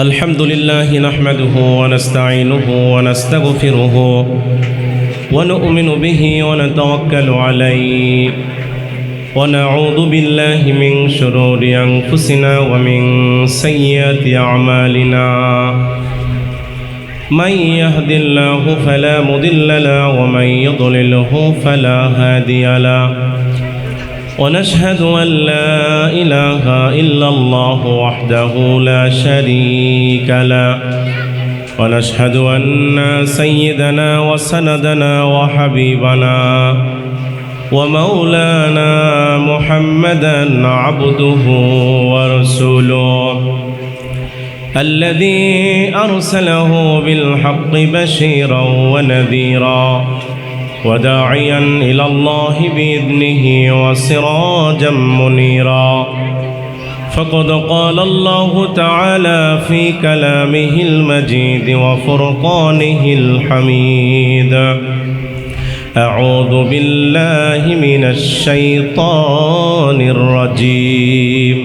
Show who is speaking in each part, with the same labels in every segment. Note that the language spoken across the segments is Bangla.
Speaker 1: الحمد لله نحمده ونستعينه ونستغفره ونؤمن به ونتوكل عليه ونعوذ بالله من شرور أنفسنا ومن سيئات أعمالنا من يهد الله فلا مضل له ومن يضلله فلا هادي له ونشهد أن لا إله إلا الله وحده لا شريك له ونشهد أن سيدنا وسندنا وحبيبنا ومولانا محمدا عبده ورسوله الذي أرسله بالحق بشيرا ونذيرا وداعيا إلى الله بإذنه وسراجا منيرا فقد قال الله تعالى في كلامه المجيد وفرقانه الحميد أعوذ بالله من الشيطان الرجيم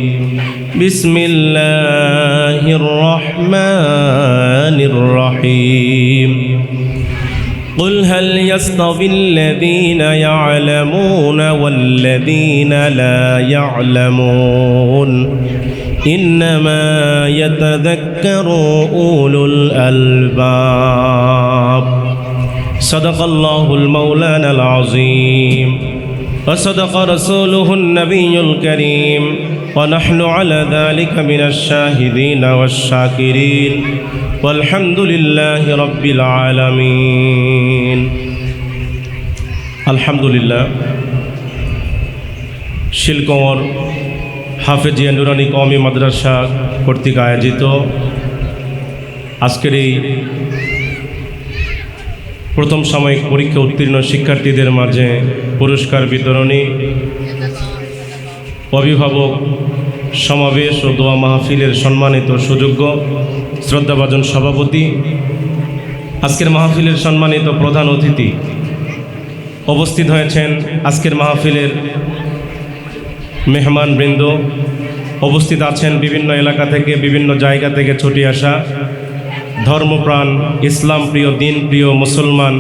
Speaker 1: بسم الله الرحمن الرحيم قل هل يستوي الذين يعلمون والذين لا يعلمون إنما يتذكر أولو الألباب صدق الله المولان العظيم وصدق رسوله النبي الكريم ونحن على ذلك من الشاهدين والشاكرين والحمد لله رب العالمين الحمد لله শিলকমর হাফেজিয়া নুরানি কওমি মাদ্রাসা কর্তৃক আয়োজিত আজকের এই প্রথম সাময়িক পরীক্ষা উত্তীর্ণ শিক্ষার্থীদের মাঝে পুরস্কার বিতরণী অভিভাবক সমাবেশ ও দোয়া মাহফিলের সম্মানিত সুযোগ্য শ্রদ্ধাভাজন সভাপতি, আজকের মাহফিলের সম্মানিত প্রধান অতিথি, উপস্থিত হয়েছেন আজকের মাহফিলের মেহমানবৃন্দ, উপস্থিত আছেন বিভিন্ন এলাকা থেকে বিভিন্ন জায়গা থেকে ছুটে আসা ধর্মপ্রাণ ইসলাম প্রিয় দিন প্রিয় মুসলমান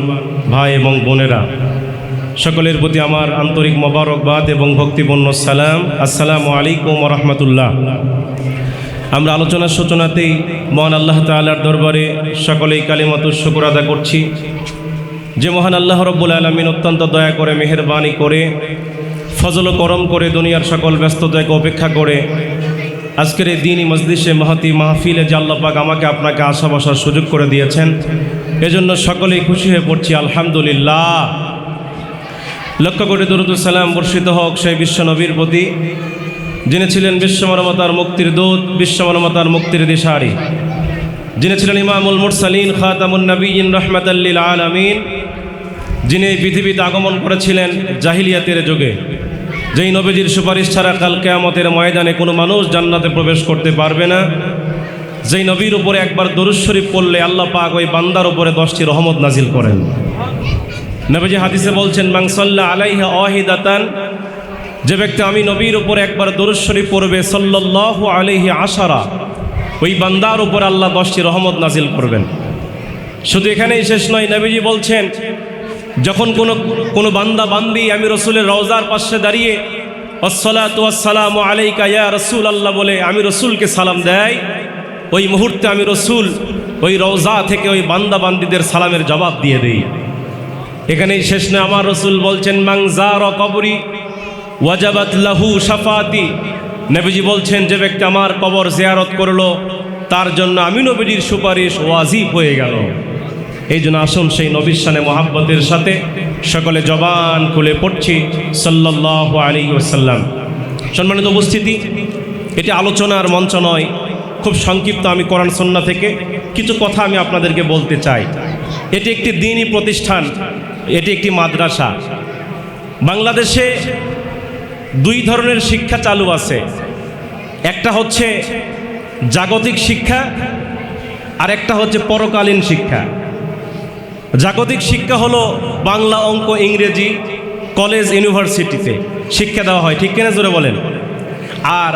Speaker 1: ভাই এবং বোনেরা, সকলের প্রতি আমার আন্তরিক মোবারকবাদ এবং ভক্তিপূর্ণ সালাম। আসসালামু আলাইকুম ওয়া রাহমাতুল্লাহ। আমরা আলোচনার সূচনাতেই মহান আল্লাহ তাআলার দরবারে সকলেই কালিমাতুশ শুকর আদা করছি যে মহান আল্লাহ রাব্বুল আলামিন অত্যন্ত দয়া করে মেহেরবানি করে ফজল ও করম করে দুনিয়ার সকল ব্যস্ততাকে উপেক্ষা করে আজকের এই দ্বীনি মজলিসে মহতি মাহফিলে যে আল্লাহ পাক আমাকে আপনাকে আসা বসার সুযোগ করে দিয়েছেন, এজন্য সকলেই খুশি হয়ে পড়ছি আলহামদুলিল্লাহ। লক্ষ কোটি দরুদ ও সালাম বর্ষিত হোক সেই বিশ্ব নবীর প্রতি, যিনি ছিলেন বিশ্বমানবতার মুক্তির দূত, বিশ্বমানবতার মুক্তির দিশারি, যিনি ছিলেন ইমামুল মুরসালিন খাতামুন নবিয়্যিন রাহমাতাল লিল আলামিন, যিনি এই পৃথিবীতে আগমন করেছিলেন জাহিলিয়াতের যুগে, যেই নবীজির সুপারিশ ছাড়া কাল কিয়ামতের ময়দানে কোনো মানুষ জান্নাতে প্রবেশ করতে পারবে না, যেই নবীর উপরে একবার দরুদ শরীফ পড়লে আল্লাহ পাক ওই বান্দার উপরে 10টি রহমত নাজিল করেন। নবীজি হাদিসে বলছেন, মান সাল্লা আলাইহা ওয়াহিদাতান, যে ব্যক্তি আমি নবীর উপরে একবার দরুদ শরীফ পড়বে সাল্লাল্লাহু আলাইহি আশারা, ওই বান্দার উপর আল্লাহ 10টি রহমত নাজিল করবেন। শুধু এখানেই শেষ নয়, নবীজি বলছেন যখন কোনো বান্দা বান্দি আমি রসুলের রওজার পাশে দাঁড়িয়ে আসসালাতু ওয়াসসালামু আলাইকা ইয়া রাসূলুল্লাহ বলে আমি রসুলকে সালাম দেয়, ওই মুহূর্তে আমি রসুল ওই রওজা থেকে ওই বান্দা বান্দিদের সালামের জবাব দিয়ে দেই। এখানেই শেষ নয়, আমার রসুল বলছেন মান যারা কবরি ওয়াজাবাত লাহু শাফাতি, নবীজি বলছেন যে ব্যক্তি আমার কবর জিয়ারত করলো তার জন্য আমি নবীজির সুপারিশ ওয়াজিব হয়ে গেল। এই জন্য আসুন সেই নবীর শানে মোহাব্বতের সাথে সকলে জবান খুলে পড়ছি সাল্লাল্লাহু আলাইহি ওয়াসাল্লাম। সম্মানিত উপস্থিতি, এটি আলোচনার মঞ্চ নয়, খুব সংক্ষিপ্ত আমি কোরআন সুন্নাহ থেকে কিছু কথা আমি আপনাদেরকে বলতে চাই। এটি একটি দ্বীনি প্রতিষ্ঠান, এটি একটি মাদ্রাসা। বাংলাদেশে দুই ধরনের শিক্ষা চালু আছে, একটা হচ্ছে জাগতিক শিক্ষা আর একটা হচ্ছে পরকালীন শিক্ষা। জাগতিক শিক্ষা হলো বাংলা, অঙ্ক, ইংরেজি, কলেজ ইউনিভার্সিটিতে শিক্ষা দেওয়া হয়, ঠিক কিনা জোরে বলেন। আর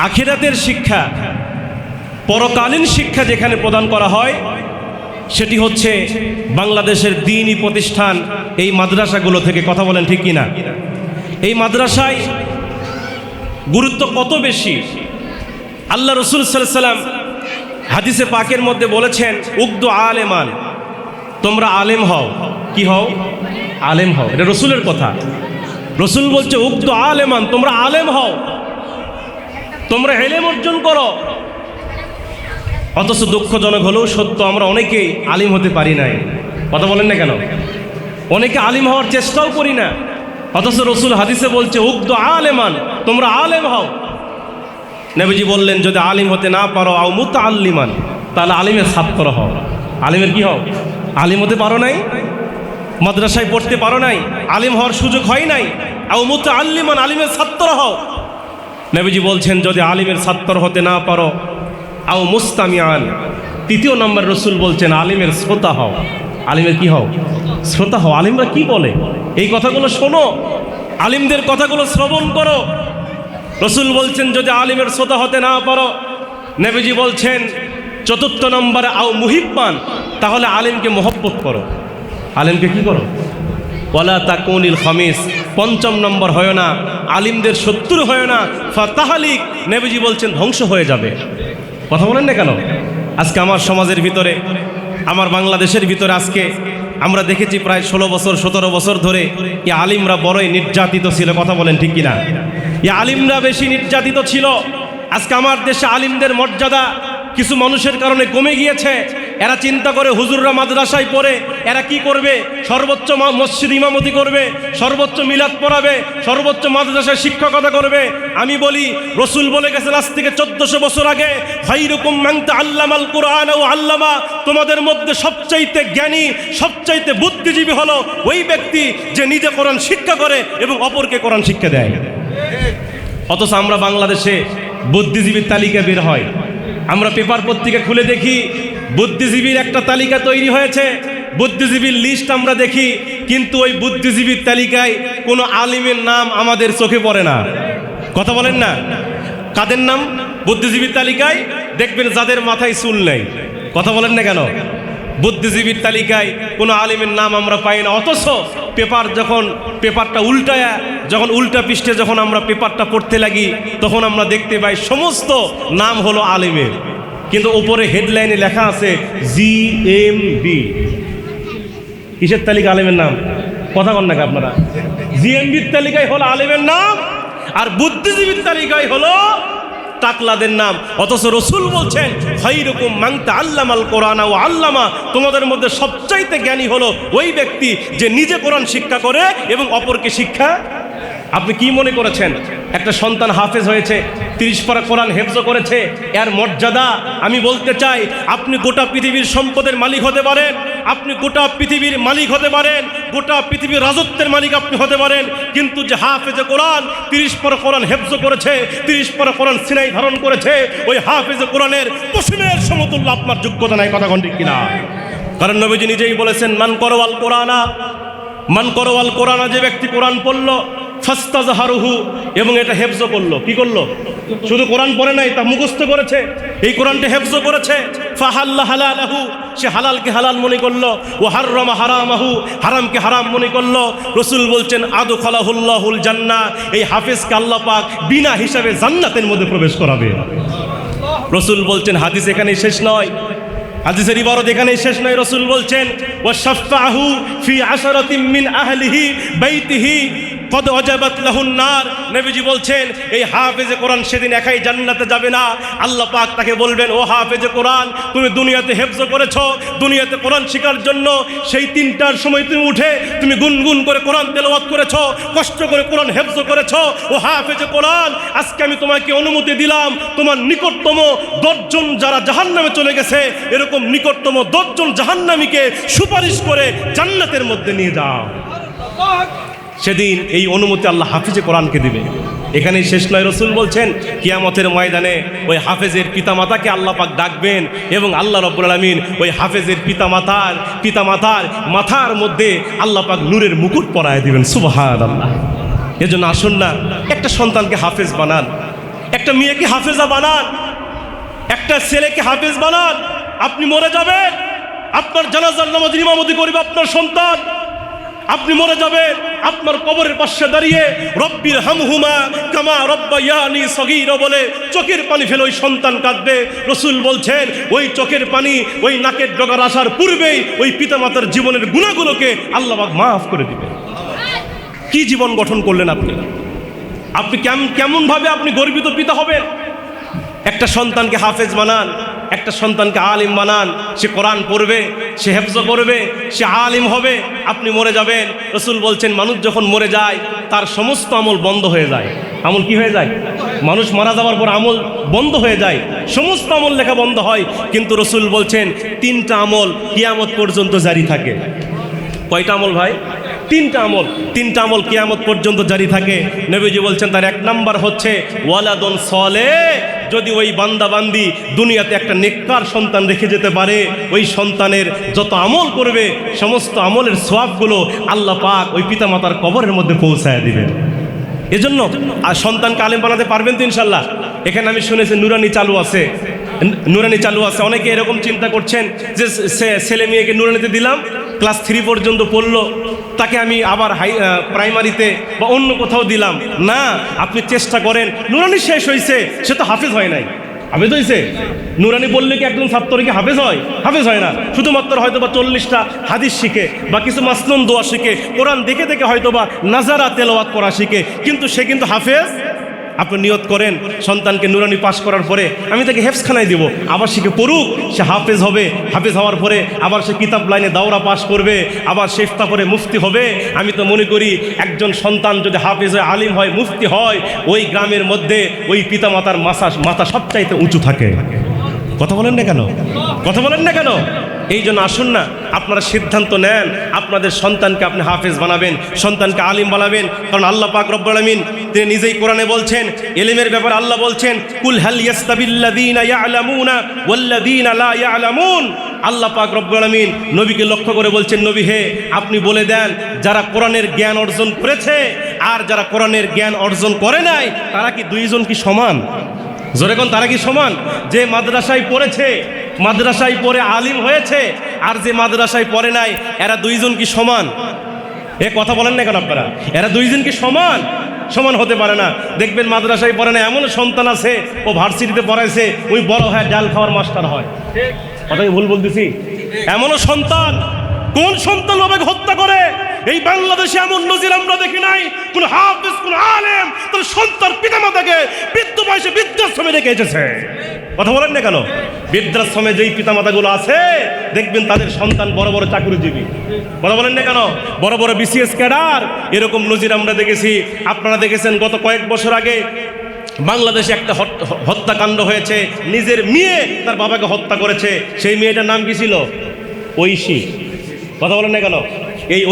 Speaker 1: আখিরাতের শিক্ষা পরকালীন শিক্ষা যেখানে প্রদান করা হয় সেটি হচ্ছে বাংলাদেশের দ্বীনি প্রতিষ্ঠান এই মাদ্রাসাগুলো থেকে। কথা বলেন ঠিক কিনা? এই মাদ্রাসায় গুরুত্ব কত বেশি! আল্লাহ রসুল সাল্লাল্লাহু আলাইহি ওয়াসাল্লাম হাদিসে পাকের মধ্যে বলেছেন, উগদু আলেমান, তোমরা আলেম হও। কি হও? আলেম হও। এটা রসুলের কথা। রসুল বলছে উগদু আলেমান, তোমরা আলেম হও, তোমরা ইলম অর্জন করো। অথচ দুঃখজনক হলেও সত্য, আমরা অনেকেই আলিম হতে পারি নাই। কথা বলেন না কেন? অনেকে আলিম হওয়ার চেষ্টাও করি না, অথচ রসুল হাদিসে বলছে উগদু আলেমান, তোমরা আলেম হও। নবীজি বললেন, যদি আলিম হতে না পারো আও মুতাআল্লিমান, তাহলে আলিমের ছাত্র হও। আলিমের কি হও? আলিম হতে পারো নাই, মাদ্রাসায় পড়তে পারো নাই, আলিম হওয়ার সুযোগ হয় নাই, আও মুতাআল্লিমান, আলিমের ছাত্র হও। নবীজি বলছেন, যদি আলিমের ছাত্র হতে না পারো আও মুস্তামিআন, তৃতীয় নম্বর রসুল বলছেন আলিমের শ্রোতা হও। আলিমের কি হও? শ্রোতা হও। আলিমরা কি বলে এই কথাগুলো শোনো, আলিমদের কথাগুলো শ্রবণ করো। রসুল বলছেন, যদি আলিমের শ্রোতা হতে না পারো, নবীজি বলছেন চতুর্থ নম্বরে আও মুহিব্বান, তাহলে আলিমকে মহব্বত করো। আলিমকে কি করো? ওয়ালা তাকুনিল খামিস, পঞ্চম নম্বর হয় না, আলিমদের শত্রু হয় না, ফাতাহালিক, নবীজি বলছেন ধ্বংস হয়ে যাবে। কথা বলেন না কেন? আজকে আমার সমাজের ভিতরে, আমার বাংলাদেশের ভিতরে আজকে আমরা দেখেছি প্রায় 16 বছর 17 বছর ধরে এই আলিমরা বড়ই নির্যাতিত ছিল। কথা বলেন ঠিক কিনা? এই আলিমরা বেশি নির্যাতিত ছিল। আজকে আমার দেশে আলিমদের মর্যাদা কিছু মানুষের কারণে কমে গিয়েছে। এরা চিন্তা করে হুজুররা মাদ্রাসায় পড়ে এরা কি করবে? সর্বোচ্চ মসজিদ ইমামতি করবে, সর্বোচ্চ মিলাদ পড়াবে, সর্বোচ্চ মাদ্রাসায় শিক্ষকতা করবে। আমি বলি, রসুল বলে গেছেন আজ থেকে 1400 বছর আগে, খায়রুকুম মান তাআল্লামাল কুরআন ওয়া আল্লামা, তোমাদের মধ্যে সবচাইতে জ্ঞানী, সবচাইতে বুদ্ধিজীবী হলো ওই ব্যক্তি যে নিজে কোরআন শিক্ষা করে এবং অপরকে কোরআন শিক্ষা দেয়। অথচ আমরা বাংলাদেশে বুদ্ধিজীবীর তালিকা বের হয়, আমরা পেপার পত্রিকা খুলে দেখি বুদ্ধিজীবীর একটা তালিকা তৈরি হয়েছে, বুদ্ধিজীবীর লিস্ট আমরা দেখি, কিন্তু ওই বুদ্ধিজীবীর তালিকায় কোনো আলিমের নাম আমাদের চোখে পড়ে না। কথা বলেন না? কাদের নাম বুদ্ধিজীবীর তালিকায়? দেখবেন যাদের মাথায় চুল নেই। কথা বলেন না কেন? বুদ্ধিজীবীর তালিকায় কোনো আলিমের নাম আমরা পাই না। অথচ পেপারটা উল্টায়া, যখন উল্টা পৃষ্ঠে যখন আমরা পেপারটা পড়তে লাগি, তখন আমরা দেখতে পাই সমস্ত নাম হলো আলিমের, কিন্তু উপরে হেডলাইনে লেখা আছে জিএমবি। কিসের তালিকা? আলিমের নাম। কথা বল না আপনারা? জিএমবির তালিকায় হলো আলিমের নাম, আর বুদ্ধিজীবীর তালিকায় হলো টাকলাদের নাম। অথচ রসুল বলছেন খায়রুকুম মান তাআল্লামাল কুরআন ওয়া আল্লামা, তোমাদের মধ্যে সবচাইতে জ্ঞানী হলো ওই ব্যক্তি যে নিজে কোরআন শিক্ষা করে এবং অপরকে শিক্ষা। আপনি কি মনে করেছেন একটা সন্তান হাফেজ হয়েছে, 30 পারা কোরআন হেফজ করেছে, এর মর্যাদা? আমি বলতে চাই, আপনি গোটা পৃথিবীর সম্পদের মালিক হতে পারেন, আপনি গোটা পৃথিবীর মালিক হতে পারেন, গোটা পৃথিবীর রাজত্বের মালিক আপনি হতে পারেন, কিন্তু যে হাফেজে কোরআন 30 পারা কোরআন হেফজ করেছে, 30 পারা কোরআন সিনাই ধারণ করেছে, ওই হাফেজে কোরআনের পশমের সমতুল্য আপনার যোগ্যতা নাই। কথা ঠিক কিনা? কারণ নবীজি নিজেই বলেছেন, মান করওয়াল কোরআনা, যে ব্যক্তি কোরআন পড়লো ফাস্তাজহারুহু, এবং এটা হেফজ করলো। কি করলো? শুধু কোরআন পড়ে নাই, তা মুখস্থ করেছে, এই কোরআনটা হেফজ করেছে। ফাহাল্লা হালালাহু, সে হালালকে হালাল মনে করলো, ও হাররামা হারামাহু, হারামকে হারাম মনে করলো। রসুল বলছেন আদখালাহুল্লাহুল জান্নাহ, এই হাফেজকে আল্লাহ পাক বিনা হিসাবে জান্নাতের মধ্যে প্রবেশ করাবে। রসুল বলছেন, হাদিস এখানেই শেষ নয়, হাদিসের ইবারত এখানেই শেষ নয়। রসুল বলছেন ওয়াশাফাহু ফি আশরাতিন মিন আহলিহি বাইতিহি কদ ওয়াজাবাত লাহুন নার। নবীজি বলছেন, এই হাফেজে কোরআন সেদিন একাই জান্নাতে যাবে না, আল্লাহ পাক তাকে বলবেন, ও হাফেজে কোরআন, তুমি দুনিয়াতে হেফজ করেছো, দুনিয়াতে কোরআন শেখার জন্য সেই 3টার সময় তুমি উঠে তুমি গুনগুন করে কোরআন তেলাওয়াত করেছো, কষ্ট করে কোরআন হেফজ করেছো, ও হাফেজে কোরআন, আজকে আমি তোমাকে অনুমতি দিলাম, তোমার নিকটতম 10 জন যারা জাহান্নামে চলে গেছে, এরকম নিকটতম 10 জন জাহান্নামীকে সুপারিশ করে জান্নাতের মধ্যে নিয়ে যাও। সেদিন এই অনুমতি আল্লাহ হাফেজে কোরআনকে দিবে। এখানেই শেষ নয়, রসুল বলছেন কিয়ামতের ময়দানে ওই হাফেজের পিতামাতাকে আল্লাহ পাক ডাকবেন, এবং আল্লাহ রাব্বুল আলামিন ওই হাফেজের পিতামাতার মাথার মধ্যে আল্লাহ পাক নূরের মুকুট পরায় দিবেন। সুবহানাল্লাহ। এজন্য আসুন না, একটা সন্তানকে হাফেজ বানান, একটা মেয়েকে হাফেজা বানান। একটা ছেলেকে হাফেজ বানান, আপনি মরে যাবেন, আপনার জানাজার নামাজ ইমামতি করবে আপনার সন্তান। আপনি মরে যাবেন, আপনার কবরের পাশে দাঁড়িয়ে রব্বির হামহুমা কামা রব্বায়ানি সগীরা বলে চোখের পানি ফেলে ওই সন্তান কাঁদবে। রাসূল বলছেন ওই চোখের পানি ওই নাকের ডগার আসার পূর্বেই ওই পিতামাতার জীবনের গুনাহগুলোকে আল্লাহ পাক মাফ করে দিবেন। কি জীবন গঠন করলেন আপনি? আপনি কেমন ভাবে আপনি গর্বিত পিতা হবেন? একটা সন্তানকে হাফেজ বানান, একটা সন্তানকে আলিম বানান, সে কোরআন পড়বে, সে হেফজ করবে, সে আলিম হবে। আপনি মরে যাবেন, রাসূল বলছেন মানুষ যখন মরে যায় তার সমস্ত আমল বন্ধ হয়ে যায়। আমল কি হয়ে যায়? মানুষ মারা যাওয়ার পর আমল বন্ধ হয়ে যায়, সমস্ত আমল লেখা বন্ধ হয়। কিন্তু রাসূল বলছেন তিনটা আমল কিয়ামত পর্যন্ত জারি থাকে। কয়টা আমল ভাই? তিনটা আমল কিয়ামত পর্যন্ত জারি থাকে। নবীজি বলছেন তার এক নাম্বার হচ্ছে ওয়ালাদুন সালেহ। যদি ওই বান্দা বান্দি দুনিয়াতে একটা নেককার সন্তান রেখে যেতে পারে, ওই সন্তানের যত আমল করবে সমস্ত আমলের সওয়াবগুলো আল্লাহ পাক ওই পিতামাতার কবরের মধ্যে পৌঁছায় দিবেন। এজন্য আর সন্তানকে আলেম বানাতে পারবেন তো ইনশাল্লাহ। এখানে আমি শুনেছি নুরানি চালু আছে, অনেকে এরকম চিন্তা করছেন যে ছেলে মেয়েকে নুরানিতে দিলাম, ক্লাস 3 পর্যন্ত পড়লো, তাকে আমি আবার প্রাইমারিতে বা অন্য কোথাও দিলাম। না, আপনি চেষ্টা করেন। নুরানি শেষ হয়েছে, সে তো হাফেজ হয় নাই। হাফেজ হয়েছে? নুরানি বললে কি একজন ছাত্র কি হাফেজ হয়? হাফেজ হয় না। শুধুমাত্র হয়তো বা 40টা হাদিস শিখে বা কিছু মাসনুন দোয়া শিখে, কোরআন দেখে দেখে হয়তো বা নাজারা তেলাওয়াত করা শিখে, কিন্তু সে কিন্তু হাফেজ। আপনি নিয়ত করেন সন্তানকে নুরানি পাশ করার পরে আমি তাকে হেফজখানায় দিব, আবার শিখে পড়ুক, সে হাফেজ হবে। হাফেজ হওয়ার পরে আবার সে কিতাব লাইনে দাওরা পাশ করবে, আবার সে ইফতা করে মুফতি হবে। আমি তো মনে করি একজন সন্তান যদি হাফেজ হয়, আলিম হয়, মুফতি হয়, ওই গ্রামের মধ্যে ওই পিতামাতার মাথা সবচাইতে উঁচু থাকে। কথা বলেন না কেন? এই জন্য আসুন না, আপনারা সিদ্ধান্ত নেন আপনাদের সন্তানকে আপনি হাফেজ বানাবেন, সন্তানকে আলিম বানাবেন। কারণ আল্লাহ পাক রব্বুল আলামিন তিনি নিজেই কোরআনে বলছেন, ইলমের ব্যাপারে আল্লাহ বলছেন কুল হাল ইয়াস্তাবিল্লাযীনা ইয়ালামুনা ওয়াল্লাযীনা লা ইয়ালামুন। আল্লাহ পাক রব্বুল আলামিন নবীকে লক্ষ্য করে বলছেন, নবী হে আপনি বলে দেন যারা কোরআনের জ্ঞান অর্জন করেছে আর যারা কোরআনের জ্ঞান অর্জন করে নাই তারা কি দুইজন কি সমান? জোরে কোন, তারা কি সমান? যে মাদ্রাসায় পড়েছে, মাদ্রাসায় পড়ে আলিম হয়েছে, আর যে মাদ্রাসায় পড়ে নাই, এরা দুইজন কি সমান? এ কথা বলেন না কেন আপনারা? এরা দুইজন কি সমান? সমান হতে পারে না। দেখবেন মাদ্রাসায় পড়ে না এমন সন্তান আছে, ও ভার্সিটিতে পড়াইছে, ওই বড় হয় ডাল খাওয়ার মাস্টার হয়। কথা কি ভুল বলতেছি? এমনও সন্তান, কোন সন্তান বাবাকে হত্যা করে? এই বাংলাদেশে এমন নজির আমরা দেখি নাই। কোন হাফেজ, কোন আলেম তার সন্তান পিতামাতাকে বৃদ্ধ বয়সে বৃদ্ধাশ্রমে রেখে এসেছে। কথা বলেন না কেন? বৃদ্ধাশ্রমে যেই পিতামাতাগুলো আছে দেখবেন তাদের সন্তান বড় বড় চাকরিজীবী। কথা বলেন না কেন? বড় বড় বিসিএস ক্যাডার। এরকম নজির আমরা দেখেছি। আপনারা দেখেছেন গত কয়েক বছর আগে বাংলাদেশে একটা হত্যাকাণ্ড হয়েছে, নিজের মেয়ে তার বাবাকে হত্যা করেছে। সেই মেয়েটার নাম কি ছিল? ঐশী। কথা বলেন না কেন? এই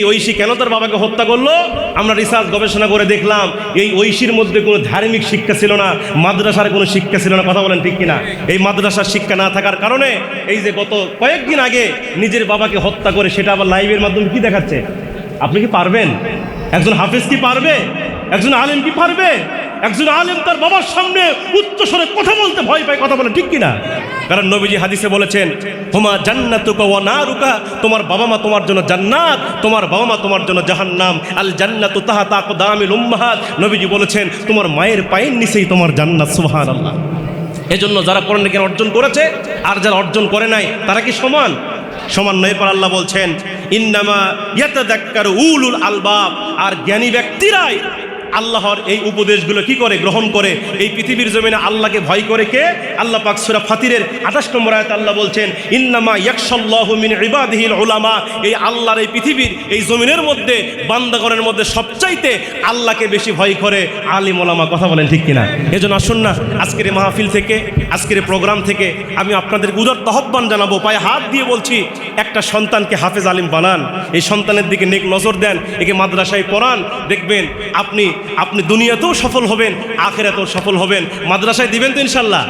Speaker 1: ঐশী কেন তার বাবাকে হত্যা করলো? আমরা রিসার্চ গবেষণা করে দেখলাম এই ঐশীর মধ্যে কোনো ধার্মিক শিক্ষা ছিল না, মাদ্রাসার কোনো শিক্ষা ছিল না। কথা বলেন ঠিক কিনা? এই মাদ্রাসার শিক্ষা না থাকার কারণে এই যে গত কয়েকদিন আগে নিজের বাবাকে হত্যা করে সেটা আবার লাইভের মাধ্যমে কি দেখাচ্ছে? আপনি কি পারবেন? একজন হাফেজ কি পারবে? একজন আলেম কি পারবে? একজন আলেম তার বাবার সামনে উচ্চস্বরে কথা বলতে ভয় পায়। কথা বলে ঠিক কিনা? কারণ নবীজি হাদিসে বলেছেন হুমা জান্নাতুকা ওয়া নারুকা, তোমার বাবা মা তোমার জন্য জান্নাত, তোমার বাবা মা তোমার জন্য জাহান্নাম। আল জান্নাতু তাহতা আকদামিল উম্মাহাত, নবীজি বলেছেন তোমার মায়ের পায়ের নিচেই তোমার জান্নাত। সুবহানাল্লাহ। এজন্য যারা কোরআন জ্ঞান অর্জন করেছে আর যারা অর্জন করে নাই তারা কি সমান? সমান নয়। পর আল্লাহ বলছেন ইন্নামা ইয়াতাযাক্কারু উলুল আলবাব, আর জ্ঞানী ব্যক্তিরাই আল্লাহর এই উপদেশগুলো কি করে? গ্রহণ করে। এই পৃথিবীর জমিনে আল্লাহকে ভয় করে কে? আল্লাহ পাক সূরা ফাতিরের 28 নম্বর আয়াতে আল্লাহ বলছেন ইন্নামা ইয়াখশাল্লাহু মিন ইবাদিহিল উলামা। এই আল্লাহর এই পৃথিবীর এই জমিনের মধ্যে বান্দাগণের মধ্যে সবচাইতে আল্লাহকে বেশি ভয় করে আলিম ওলামা। কথা বলেন ঠিক কিনা? এজন্য আসুন না, আজকের এই মাহফিল থেকে, আজকের এই প্রোগ্রাম থেকে আমি আপনাদের উদারত আহ্বান জানাবো, পায়ে হাত দিয়ে বলছি, একটা সন্তানকে হাফেজ আলিম বানান, এই সন্তানের দিকে নেক নজর দেন, একে মাদ্রাসায় পড়ান। দেখবেন আপনি দুনিয়াতেও সফল হবেন, আখিরাতেও সফল হবেন। মাদ্রাসায় দিবেন তো ইনশাল্লাহ?